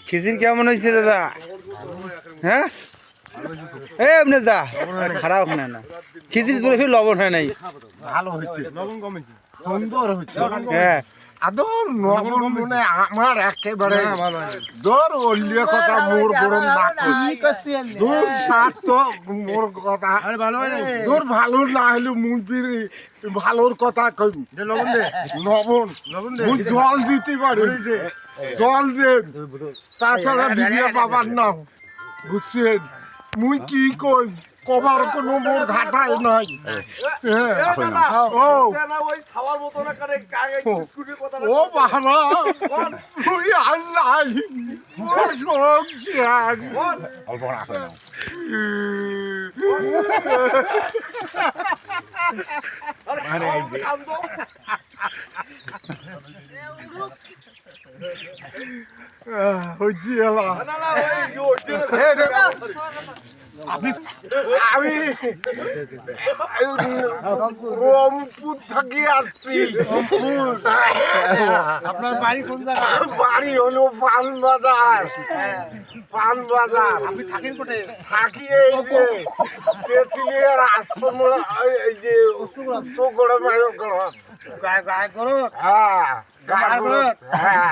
খিচির কেমন হয়েছে দাদা? হ্যাঁ এমনি যা খারাপ হয় না, খিচুড়ি তুলে ফির লবণ হয় নাই, ভালো হয়েছে, লবণ কমেছে, সুন্দর হয়েছে। হ্যাঁ আদর লবণ মনে আমার একেবারে দূর অল্লিয়া কথা মোর বড় নাক দূর সাত তো মোর কথা দূর ভালো না হলে মুখ বিড়ি ভালোর কথা কই লবণ দে লবণ দে জল দিতে পারি জল দে তাছাড়া দিবিয়া বাবার নাম বুঝছেন মুই কি কই কবার কোনো মোর ঘাটাই নাই ও বাবা তুই আল্লাহ আমি রংপুর থাকি আসছি। আপনার বাড়ি কোন জায়গায়? বাড়ি হলো পানবাজার। পানবাজার। আপনি থাকেন কোথায়? থাকি এই যে তেঁতুলিয়ার আশ্রম, এই যে সোগড় মায়ের গড় গায়ে করো। হ্যাঁ হ্যাঁ